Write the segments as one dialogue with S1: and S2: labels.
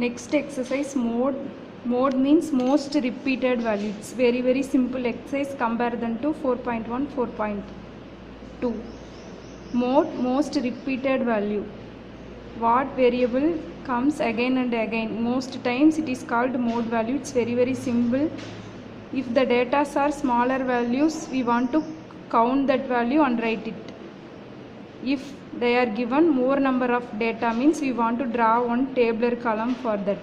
S1: Next exercise, mode. Mode means most repeated value. It's very simple exercise comparison to 4.1, 4.2. Mode, most repeated value. What variable comes again and again? Most times it is called mode value. It's very simple. If the data are smaller values, we want to count that value and write it. If they are given more number of data, means we want to draw one tabular column for that.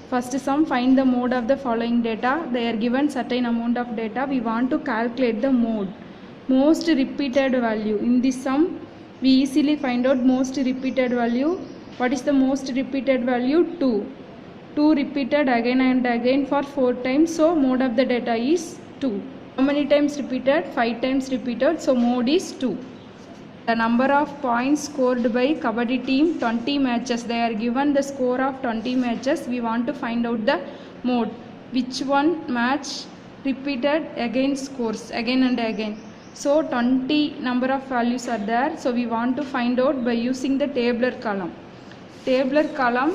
S1: First sum, find the mode of the following data. They are given certain amount of data. We want to calculate the mode. Most repeated value. In this sum, we easily find out most repeated value. What is the most repeated value? 2. 2 repeated again and again for 4 times. So mode of the data is 2. How many times repeated? 5 times repeated. So mode is 2. The number of points scored by Kabaddi team, 20 matches. They are given the score of 20 matches. We want to find out the mode. Which one match repeated again scores again and again. So 20 number of values are there. So we want to find out by using the tabular column. Tabular column,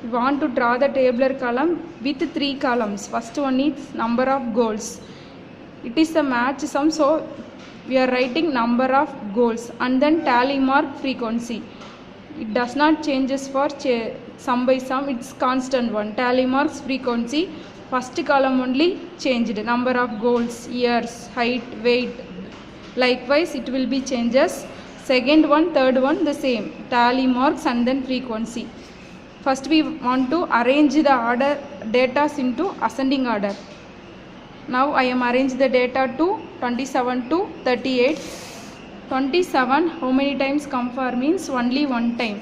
S1: we want to draw the tabular column with 3 columns. First one is number of goals. It is the match sum, so we are writing number of goals and then tally mark frequency. It does not changes for sum by sum, it's constant one. Tally marks frequency. First column only changed. Number of goals, years, height, weight. Likewise it will be changes. Second one, third one the same. Tally marks and then frequency. First we want to arrange the order data into ascending order. Now I am arranged the data to 27 to 38. 27 how many times come for means only one time.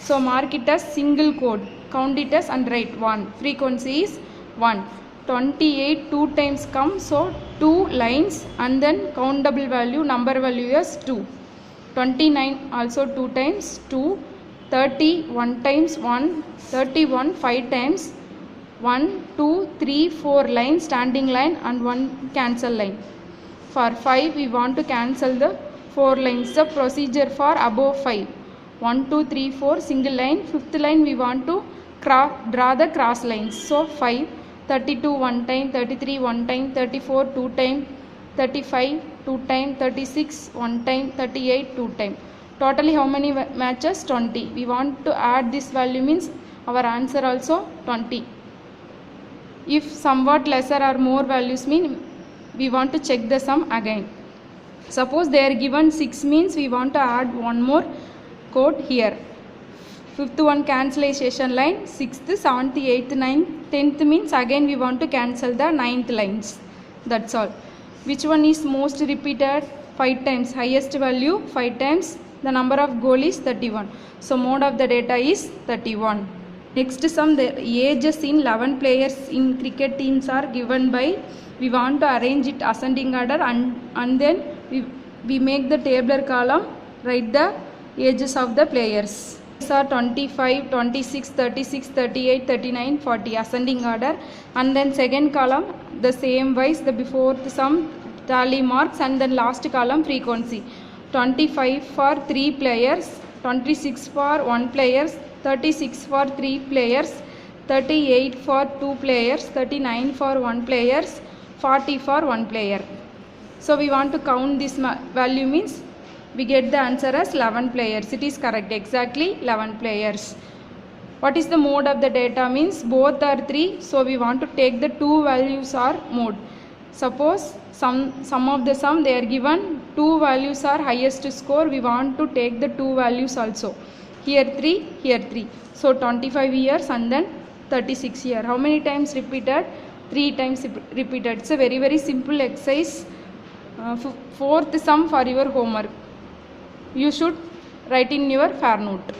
S1: So mark it as single code. Count it as and write 1. Frequency is 1. 28 2 times come, so 2 lines and then countable value number value is 2. 29 also 2 times 2. 30 1 times 1. 31 5 times 1, 2, 3, 4 line, standing line and 1 cancel line. For 5 we want to cancel the 4 lines. The procedure for above 5. 1, 2, 3, 4 single line. 5th line we want to draw the cross lines. So 5, 32 1 time, 33 1 time, 34 2 time, 35 2 time, 36 1 time, 38 2 time. Totally how many matches? 20. We want to add this value means our answer also 20. If somewhat lesser or more values mean we want to check the sum again. Suppose they are given 6 means we want to add one more code here. 5th one cancellation line, 6th, 7th, 8th, 9th, 10th means again we want to cancel the 9th lines. That's all. Which one is most repeated? 5 times. Highest value 5 times. The number of goal is 31. So mode of the data is 31. Next sum, the ages in 11 players in cricket teams are given by, we want to arrange it ascending order and then we make the tabular column, write the ages of the players. These are 25, 26, 36, 38, 39, 40 ascending order, and then second column the same wise the before the sum tally marks and then last column frequency. 25 for 3 players, 26 for 1 player, 36 for 3 players, 38 for 2 players, 39 for 1 player, 40 for 1 player. So we want to count this value means we get the answer as 11 players. It is correct, exactly 11 players. What is the mode of the data means both are 3, so we want to take the 2 values are mode. Suppose sum of the sum they are given 2 values are highest score, we want to take the 2 values also. Here 3, here 3. So 25 years and then 36 years. How many times repeated? 3 times repeated. It's a very simple exercise. 4th sum for your homework. You should write in your fair note.